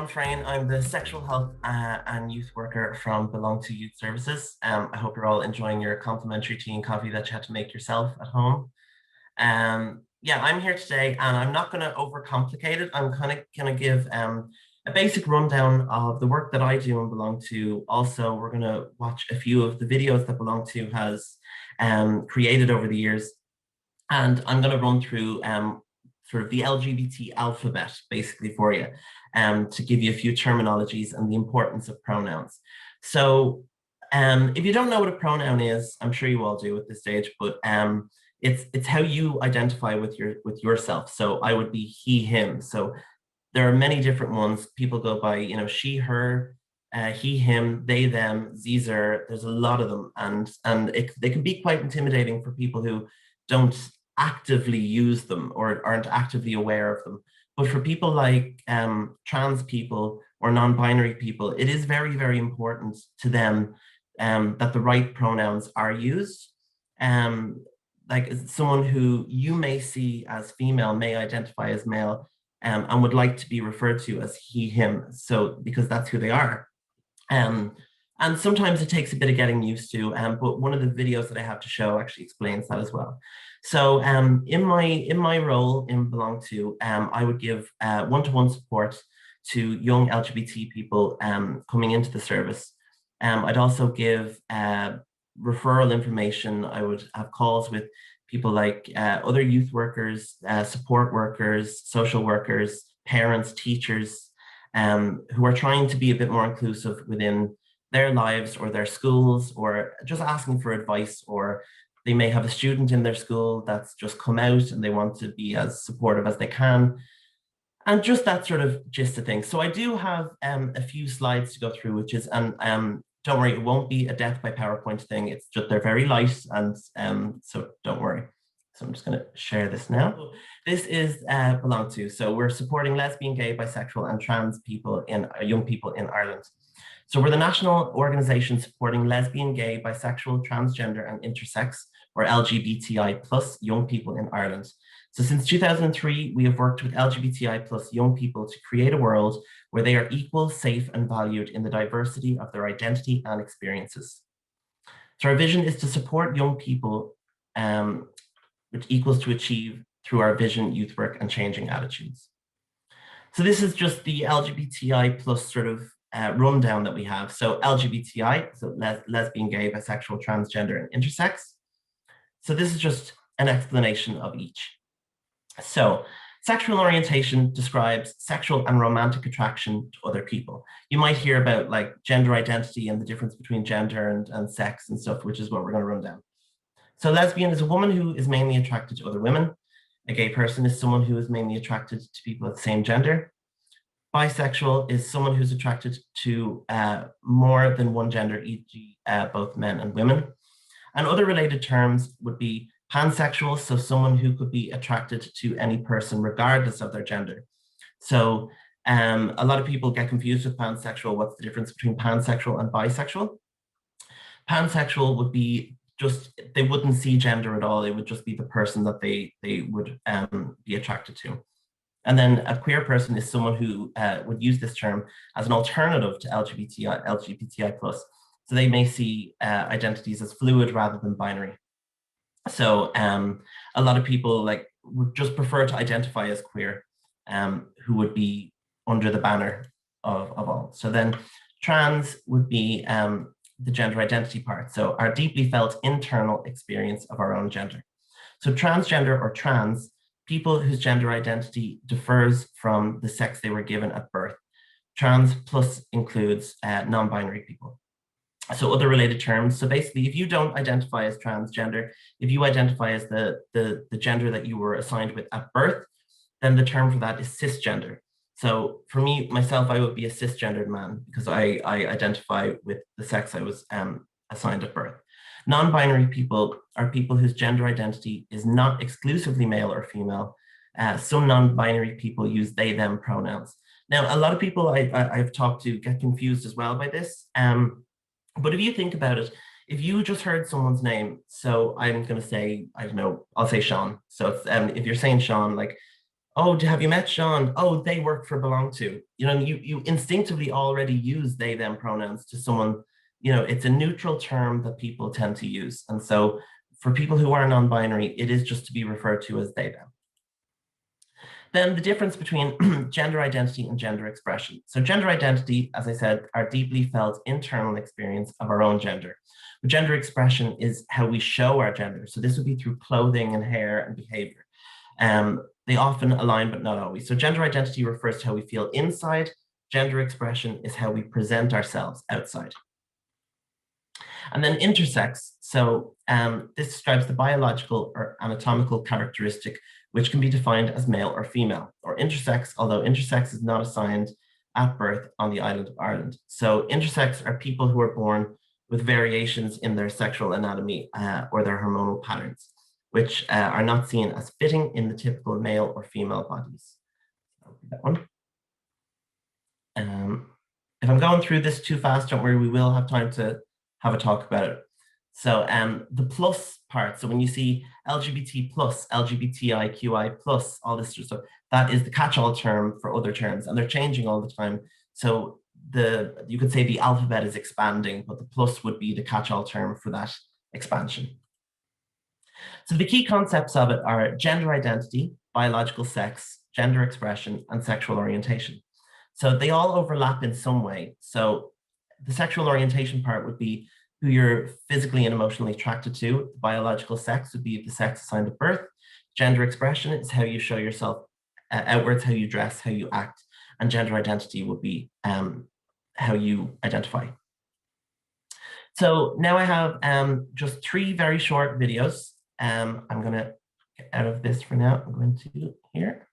I'm Frayne. I'm the sexual health and youth worker from Belong to Youth Services. I hope you're all enjoying your complimentary tea and coffee that you had to make yourself at home. Yeah, I'm here today and I'm not going to overcomplicate it. I'm kind of going to give a basic rundown of the work that I do and Belong to. Also, we're going to watch a few of the videos that Belong to has created over the years. And I'm going to run through sort of the LGBT alphabet basically for you to give you a few terminologies and the importance of pronouns. So if you don't know what a pronoun is, I'm sure you all do at this stage, but it's how you identify with yourself. So I would be he, him. So there are many different ones. People go by, you know, she, her, he, him, they, them, Zer. There's a lot of them, and they can be quite intimidating for people who don't actively use them or aren't actively aware of them. But for people like trans people or non-binary people, it is very, very important to them that the right pronouns are used. Like someone who you may see as female may identify as male and would like to be referred to as he, him, so because that's who they are. And sometimes it takes a bit of getting used to, but one of the videos that I have to show actually explains that as well. So in my role in Belong to, I would give one-to-one support to young LGBT people coming into the service. I'd also give referral information. I would have calls with people like other youth workers, support workers, social workers, parents, teachers, who are trying to be a bit more inclusive within their lives or their schools, or just asking for advice, or they may have a student in their school that's just come out and they want to be as supportive as they can. And just that sort of gist of things. So I do have a few slides to go through, which is, and don't worry, it won't be a death by PowerPoint thing. It's just, they're very light, and so don't worry. So I'm just going to share this now. This is Belong to. So we're supporting lesbian, gay, bisexual, and trans people young people in Ireland. So we're the national organization supporting lesbian, gay, bisexual, transgender, and intersex, or LGBTI plus young people in Ireland. So since 2003, we have worked with LGBTI plus young people to create a world where they are equal, safe, and valued in the diversity of their identity and experiences. So our vision is to support young people, which equals to achieve through our vision, youth work, and changing attitudes. So this is just the LGBTI plus sort of rundown that we have. So LGBTI, so lesbian, gay, bisexual, transgender, and intersex. So this is just an explanation of each. So sexual orientation describes sexual and romantic attraction to other people. You might hear about like gender identity and the difference between gender and sex and stuff, which is what we're going to run down. So lesbian is a woman who is mainly attracted to other women. A gay person is someone who is mainly attracted to people of the same gender. Bisexual is someone who's attracted to more than one gender, e.g. Both men and women. And other related terms would be pansexual, so someone who could be attracted to any person regardless of their gender. So a lot of people get confused with pansexual. What's the difference between pansexual and bisexual? Pansexual would be just, they wouldn't see gender at all. It would just be the person that they would be attracted to. And then a queer person is someone who would use this term as an alternative to LGBTI plus. So they may see identities as fluid rather than binary. So a lot of people like would just prefer to identify as queer, who would be under the banner of all. So then trans would be the gender identity part. So our deeply felt internal experience of our own gender. So transgender or trans, people whose gender identity differs from the sex they were given at birth. Trans plus includes non-binary people. So other related terms. So basically, if you don't identify as transgender, if you identify as the gender that you were assigned with at birth, then the term for that is cisgender. So for me, myself, I would be a cisgendered man because I identify with the sex I was assigned at birth. Non-binary people are people whose gender identity is not exclusively male or female. Some non-binary people use they, them pronouns. Now, a lot of people I've talked to get confused as well by this. But if you think about it, if you just heard someone's name, so I'm going to say, I don't know, I'll say Sean. So it's, if you're saying Sean, like Oh, have you met Sean? Oh, they work for belong to. You instinctively already use they, them pronouns to someone, it's a neutral term that people tend to use. And so for people who are non-binary, it is just to be referred to as they, them. Then the difference between gender identity and gender expression. So gender identity, as I said, are deeply felt internal experience of our own gender. But gender expression is how we show our gender. So this would be through clothing and hair and behavior. They often align, but not always. So gender identity refers to how we feel inside. Gender expression is how we present ourselves outside. And then intersex. So this describes the biological or anatomical characteristic which can be defined as male or female, or intersex, although intersex is not assigned at birth on the island of Ireland. So intersex are people who are born with variations in their sexual anatomy or their hormonal patterns, which are not seen as fitting in the typical male or female bodies. That one. If I'm going through this too fast, don't worry, we will have time to have a talk about it. So the plus part, so when you see LGBT plus, LGBTIQI plus, all this sort of stuff, that is the catch-all term for other terms, and they're changing all the time. So you could say the alphabet is expanding, but the plus would be the catch-all term for that expansion. So the key concepts of it are gender identity, biological sex, gender expression, and sexual orientation. So they all overlap in some way. So the sexual orientation part would be who you're physically and emotionally attracted to. The biological sex would be the sex assigned at birth. Gender expression is how you show yourself outwards, how you dress, how you act. And gender identity would be how you identify. So now I have just 3 very short videos. I'm going to get out of this for now. I'm going to here.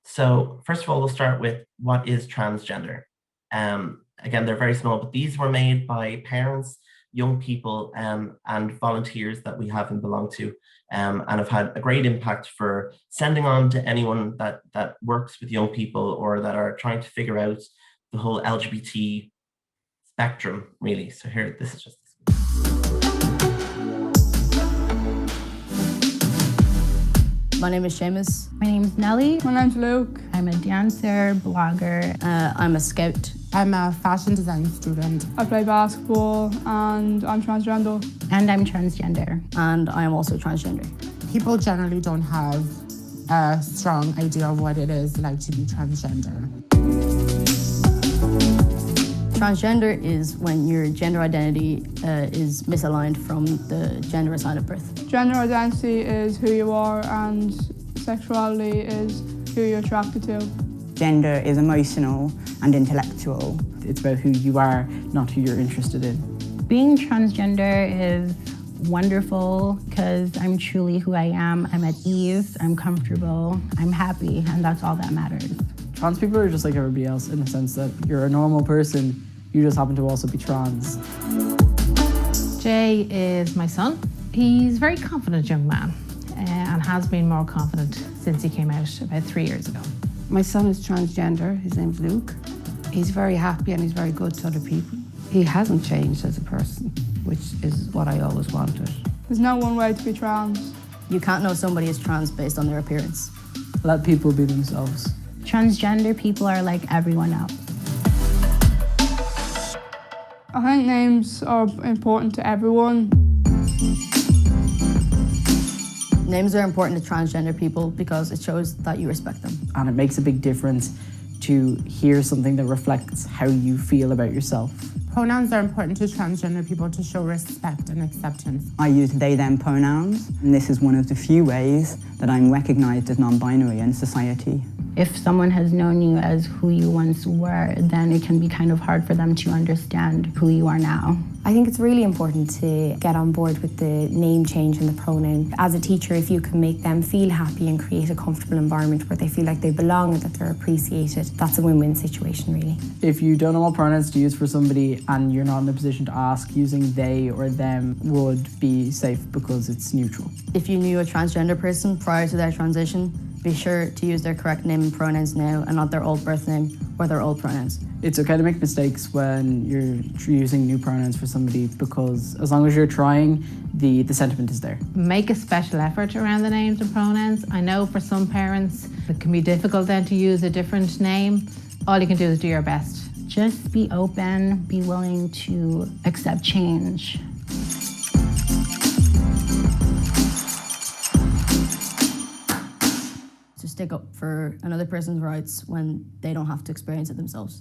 So first of all, we'll start with what is transgender. Again, they're very small, but these were made by parents, young people, and volunteers that we have and belong to, and have had a great impact for sending on to anyone that works with young people or that are trying to figure out the whole LGBT spectrum, really. So here, this is just this. My name is Seamus. My name's Nellie. My name's Luke. I'm a dancer, blogger. I'm a scout. I'm a fashion design student. I play basketball and I'm transgender. And I'm transgender. And I am also transgender. People generally don't have a strong idea of what it is like to be transgender. Transgender is when your gender identity is misaligned from the gender assigned at birth. Gender identity is who you are and sexuality is who you're attracted to. Gender is emotional and intellectual. It's about who you are, not who you're interested in. Being transgender is wonderful because I'm truly who I am. I'm at ease, I'm comfortable, I'm happy, and that's all that matters. Trans people are just like everybody else in the sense that you're a normal person, you just happen to also be trans. Jay is my son. He's a very confident young man and has been more confident since he came out about 3 years ago. My son is transgender, his name's Luke. He's very happy and he's very good to other people. He hasn't changed as a person, which is what I always wanted. There's no one way to be trans. You can't know somebody is trans based on their appearance. Let people be themselves. Transgender people are like everyone else. I think names are important to everyone. Names are important to transgender people because it shows that you respect them. And it makes a big difference to hear something that reflects how you feel about yourself. Pronouns are important to transgender people to show respect and acceptance. I use they, them pronouns, and this is one of the few ways that I'm recognized as non-binary in society. If someone has known you as who you once were, then it can be kind of hard for them to understand who you are now. I think it's really important to get on board with the name change and the pronoun. As a teacher, if you can make them feel happy and create a comfortable environment where they feel like they belong and that they're appreciated, that's a win-win situation, really. If you don't know what pronouns to use for somebody and you're not in a position to ask, using they or them would be safe because it's neutral. If you knew a transgender person prior to their transition, be sure to use their correct name and pronouns now and not their old birth name or their old pronouns. It's okay to make mistakes when you're using new pronouns for somebody, because as long as you're trying, the sentiment is there. Make a special effort around the names and pronouns. I know for some parents it can be difficult then to use a different name. All you can do is do your best. Just be open, be willing to accept change. To stick up for another person's rights when they don't have to experience it themselves.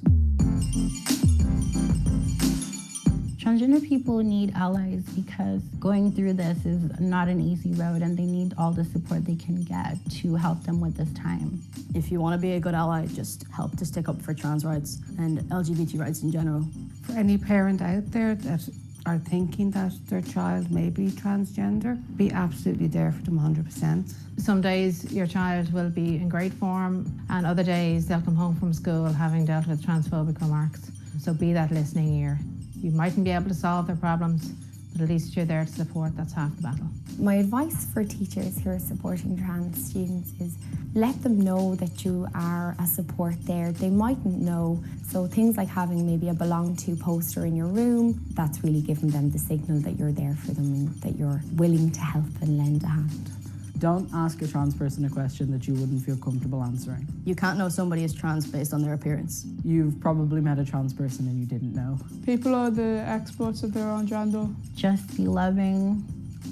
Transgender people need allies because going through this is not an easy road, and they need all the support they can get to help them with this time. If you want to be a good ally, just help to stick up for trans rights and LGBT rights in general. For any parent out there that are thinking that their child may be transgender, be absolutely there for them 100%. Some days your child will be in great form, and other days they'll come home from school having dealt with transphobic remarks. So be that listening ear. You mightn't be able to solve their problems, but at least you're there to support. That's half the battle. My advice for teachers who are supporting trans students is let them know that you are a support there. They mightn't know, so things like having maybe a belong to poster in your room, that's really giving them the signal that you're there for them and that you're willing to help and lend a hand. Don't ask a trans person a question that you wouldn't feel comfortable answering. You can't know somebody is trans based on their appearance. You've probably met a trans person and you didn't know. People are the experts of their own gender. Just be loving,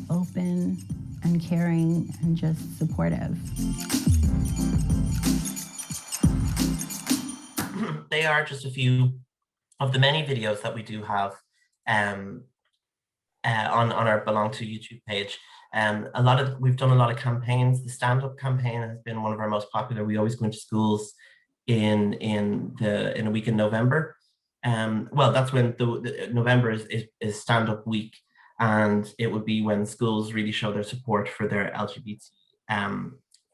open, and caring, and just supportive. They are just a few of the many videos that we do have on our Belong to YouTube page. We've done a lot of campaigns. The stand-up campaign has been one of our most popular. We always go into schools in a week in November. Well, that's when the November is stand-up week, and it would be when schools really show their support for their LGBT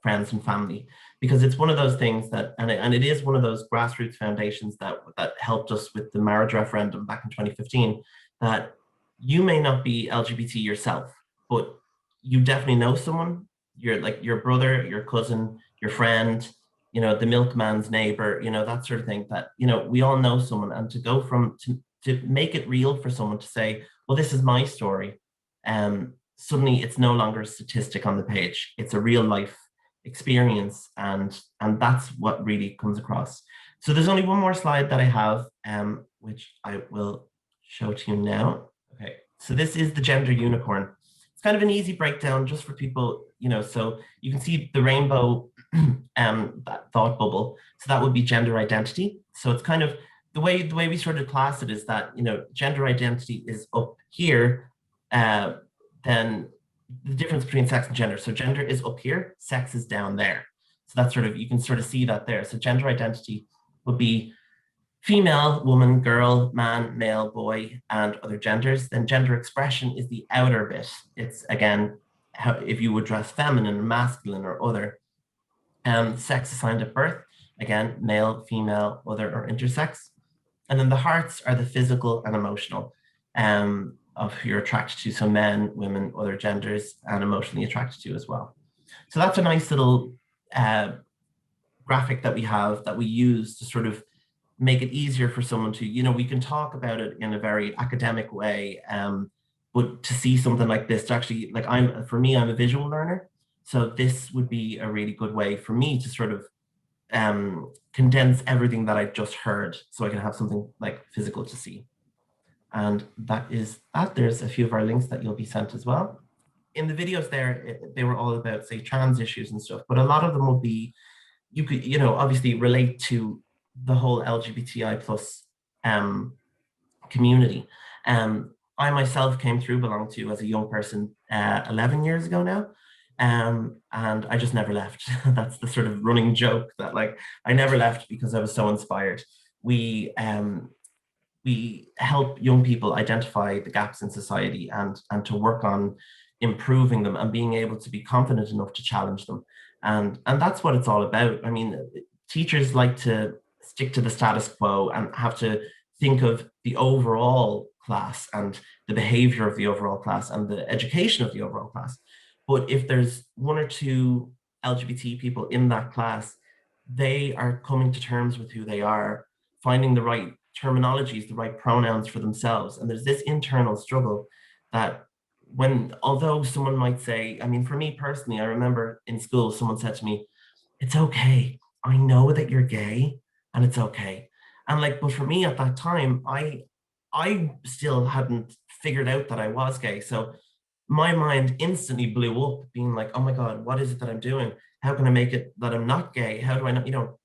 friends and family, because it's one of those things that, and it is one of those grassroots foundations that helped us with the marriage referendum back in 2015, that you may not be LGBT yourself, but you definitely know someone, you're like your brother, your cousin, your friend, you know, the milkman's neighbor, you know, that sort of thing, that, you know, we all know someone, and to go from, to make it real for someone to say, well, this is my story. Suddenly it's no longer a statistic on the page, it's a real life experience, and that's what really comes across. So there's only one more slide that I have, which I will show to you now. Okay, so this is the gender unicorn. It's kind of an easy breakdown just for people, you know, so you can see the rainbow that thought bubble. So that would be gender identity. So it's kind of the way we sort of class it is that, you know, gender identity is up here, then the difference between sex and gender. So gender is up here, sex is down there. So that's sort of, you can sort of see that there. So gender identity would be female, woman, girl, man, male, boy, and other genders. Then gender expression is the outer bit. It's, again, how, if you would dress feminine, masculine, or other. Sex assigned at birth, again, male, female, other, or intersex. And then the hearts are the physical and emotional of who you're attracted to. So men, women, other genders, and emotionally attracted to as well. So that's a nice little graphic that we have that we use to sort of make it easier for someone to, you know, we can talk about it in a very academic way, but to see something like this, to actually, like, for me, I'm a visual learner. So this would be a really good way for me to sort of condense everything that I've just heard, so I can have something like physical to see. And that is that. There's a few of our links that you'll be sent as well. In the videos there, they were all about, say, trans issues and stuff, but a lot of them will be, you could, you know, obviously relate to the whole LGBTI plus community. I myself came through Belong to as a young person 11 years ago now. And I just never left. That's the sort of running joke, that, like, I never left because I was so inspired. We help young people identify the gaps in society and to work on improving them and being able to be confident enough to challenge them. And that's what it's all about. I mean, teachers like to stick to the status quo and have to think of the overall class and the behavior of the overall class and the education of the overall class. But if there's one or two LGBT people in that class, they are coming to terms with who they are finding the right terminologies, the right pronouns for themselves. And there's this internal struggle that although someone might say, I mean, for me personally, I remember in school, someone said to me, it's okay. I know that you're gay and it's okay. And like, but for me at that time, I still hadn't figured out that I was gay. So my mind instantly blew up being like, oh my God, what is it that I'm doing? How can I make it that I'm not gay? How do I not,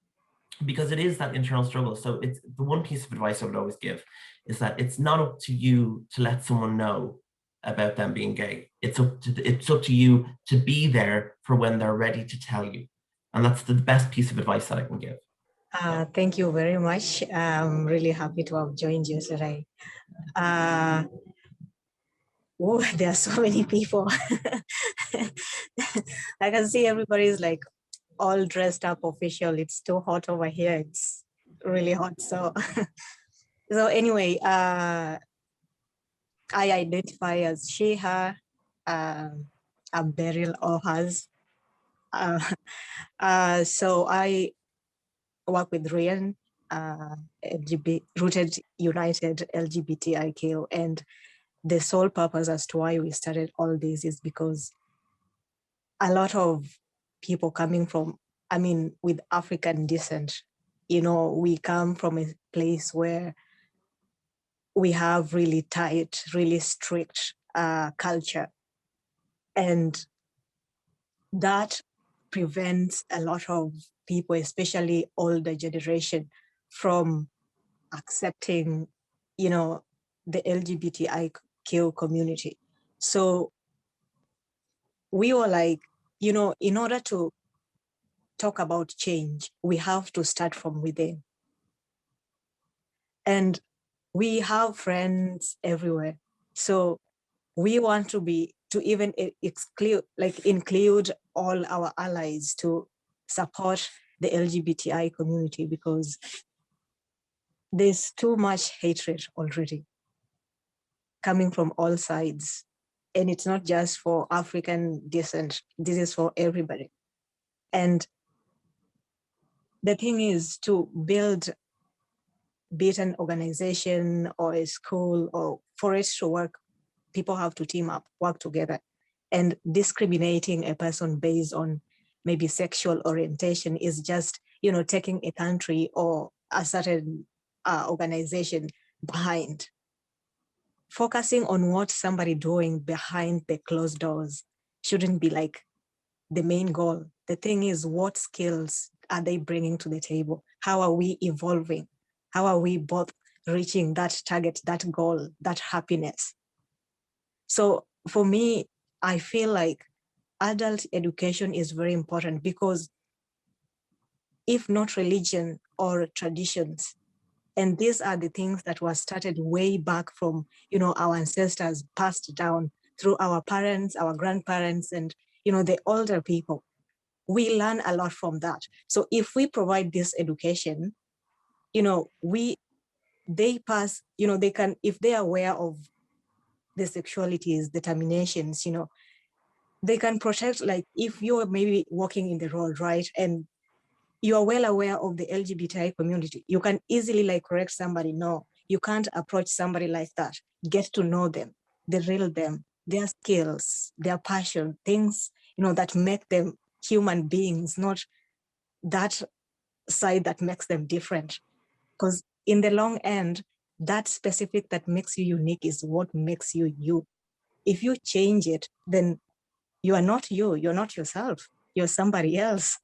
because it is that internal struggle. So it's the one piece of advice I would always give is that it's not up to you to let someone know about them being gay. It's up to you to be there for when they're ready to tell you. And that's the best piece of advice that I can give. Thank you very much. I'm really happy to have joined you today. There are so many people. I can see everybody's like all dressed up official. It's too hot over here. It's really hot. So, so anyway, I identify as she, her. I'm Beryl Ohas. So I work with RIAIN, Rooted United LGBTIQ, and the sole purpose as to why we started all this is because a lot of people coming from, with African descent, we come from a place where we have really tight, really strict culture. And that prevents a lot of people, especially older generation, from accepting, the LGBTIQ community. So we were like, in order to talk about change, we have to start from within. And we have friends everywhere. So we want to even include all our allies to support the LGBTI community, because there's too much hatred already coming from all sides. And it's not just for African descent, this is for everybody. And the thing is, to build be it an organization or a school, or for it to work, people have to team up, work together. And discriminating a person based on maybe sexual orientation is just, taking a country or a certain organization behind. Focusing on what somebody doing behind the closed doors shouldn't be like the main goal. The thing is, what skills are they bringing to the table? How are we evolving? How are we both reaching that target, that goal, that happiness? So for me, I feel like adult education is very important, because if not religion or traditions, and these are the things that were started way back from, our ancestors, passed down through our parents, our grandparents, and, the older people. We learn a lot from that. So if we provide this education, they pass, they can, if they are aware of the sexualities, determinations, they can protect, like if you're maybe walking in the road, right? And you are well aware of the LGBTI community, you can easily correct somebody. No, you can't approach somebody like that. Get to know them, the real them, their skills, their passion, things, that make them human beings, not that side that makes them different. Because in the long end, that specific that makes you unique is what makes you you. If you change it, then you are not you, you're not yourself, you're somebody else.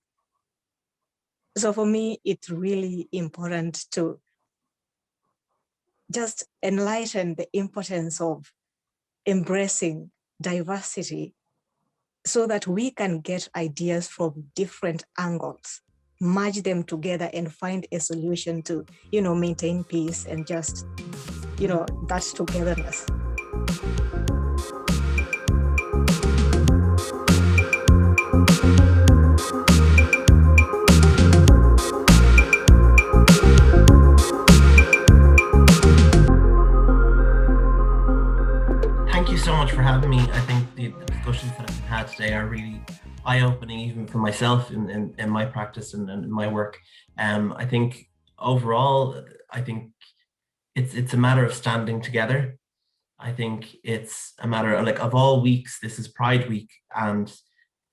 So for me, it's really important to just enlighten the importance of embracing diversity, so that we can get ideas from different angles, merge them together and find a solution to, maintain peace and just, that togetherness. Thank you so much for having me. I think the discussions that I've had today are really eye-opening, even for myself in my practice and in my work. I think overall, I think it's a matter of standing together. I think it's a matter of, like, of all weeks, this is Pride Week, and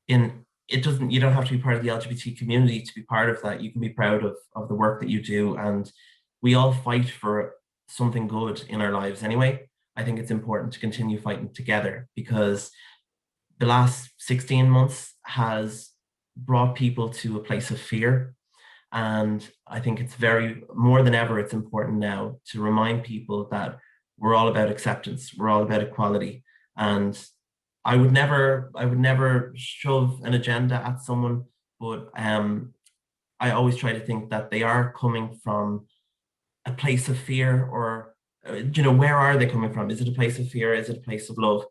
you don't have to be part of the LGBT community to be part of that. You can be proud of the work that you do, and we all fight for something good in our lives anyway. I think it's important to continue fighting together, because the last 16 months has brought people to a place of fear. And I think it's more than ever, it's important now to remind people that we're all about acceptance. We're all about equality. And I would never shove an agenda at someone, but I always try to think that they are coming from a place of fear, or, where are they coming from? Is it a place of fear? Is it a place of love?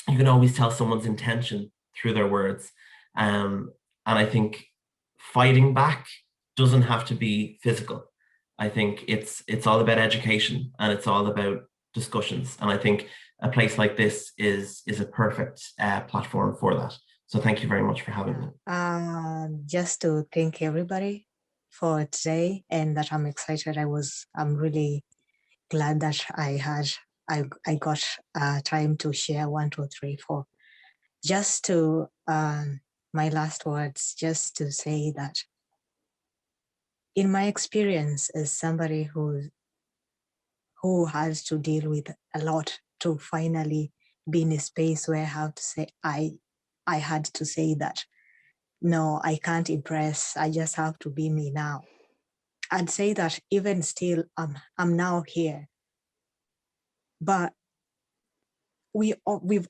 You can always tell someone's intention through their words. And I think fighting back doesn't have to be physical. I think it's all about education, and it's all about discussions. And I think a place like this is a perfect platform for that. So thank you very much for having me. Just to thank everybody for today, and that I'm excited. I'm really glad that I got time to share 1, 2, 3, 4. Just to my last words, just to say that in my experience as somebody who has to deal with a lot to finally be in a space where I have to say I had to say that no, I can't impress. I just have to be me now. I'd say that even still, I'm now here. But we've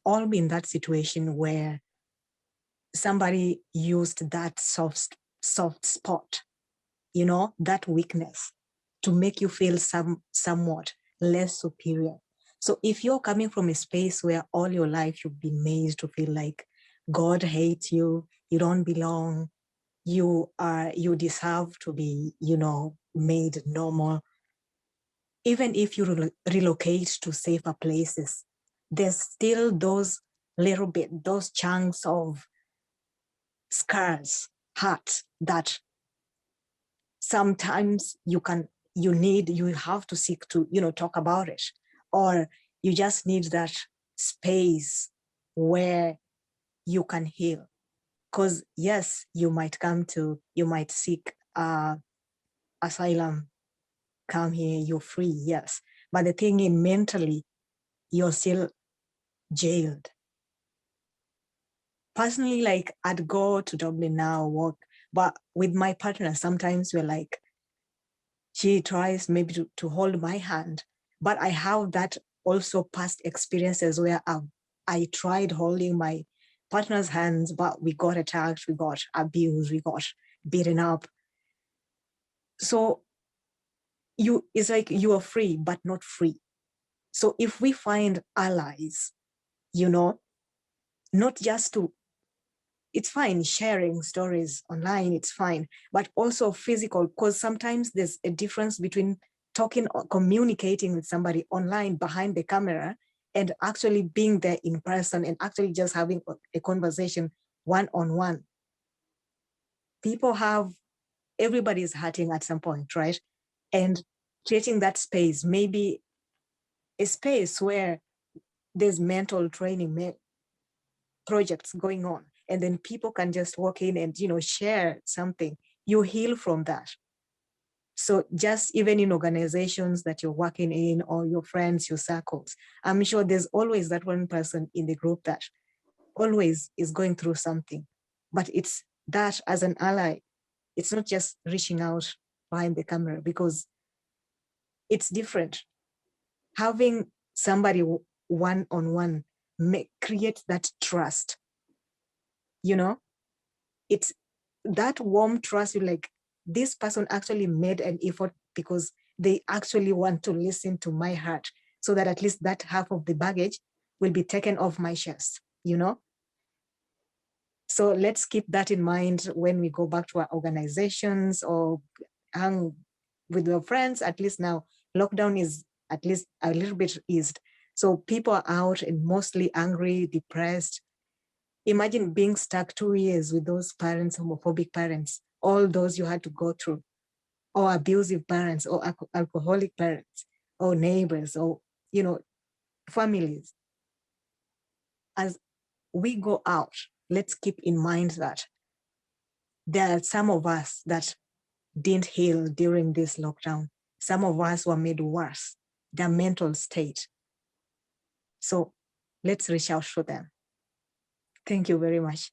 all been in that situation where somebody used that soft spot, that weakness, to make you feel somewhat less superior. So if you're coming from a space where all your life you've been made to feel like God hates you, you don't belong, you deserve to be, made normal. Even if you relocate to safer places, there's still those chunks of scars, hurt, that sometimes you have to seek to, talk about it, or you just need that space where you can heal. Because yes, you might seek asylum, come here, you're free, yes. But the thing is, mentally, you're still jailed. Personally, like, I'd go to Dublin now, work, but with my partner, sometimes we're like, she tries maybe to hold my hand, but I have that also past experiences where I tried holding my partner's hands, but we got attacked, we got abused, we got beaten up. So it's like you are free, but not free. So if we find allies, not just to, it's fine sharing stories online, it's fine, but also physical, because sometimes there's a difference between talking or communicating with somebody online behind the camera and actually being there in person and actually just having a conversation one-on-one. Everybody's hurting at some point, right? And creating that space, maybe a space where there's mental training projects going on, and then people can just walk in and share something. You heal from that. So just even in organizations that you're working in, or your friends, your circles, I'm sure there's always that one person in the group that always is going through something. But it's that, as an ally, it's not just reaching out behind the camera, because it's different. Having somebody one-on-one create that trust. It's that warm trust. You're like, this person actually made an effort because they actually want to listen to my heart, so that at least that half of the baggage will be taken off my chest, So let's keep that in mind when we go back to our organizations or hang with your friends. At least now, lockdown is at least a little bit eased. So people are out and mostly angry, depressed. Imagine being stuck 2 years with those parents, homophobic parents, all those you had to go through, or abusive parents or alcoholic parents or neighbors or, families. As we go out, let's keep in mind that there are some of us that didn't heal during this lockdown. Some of us were made worse, their mental state. So let's reach out to them. Thank you very much.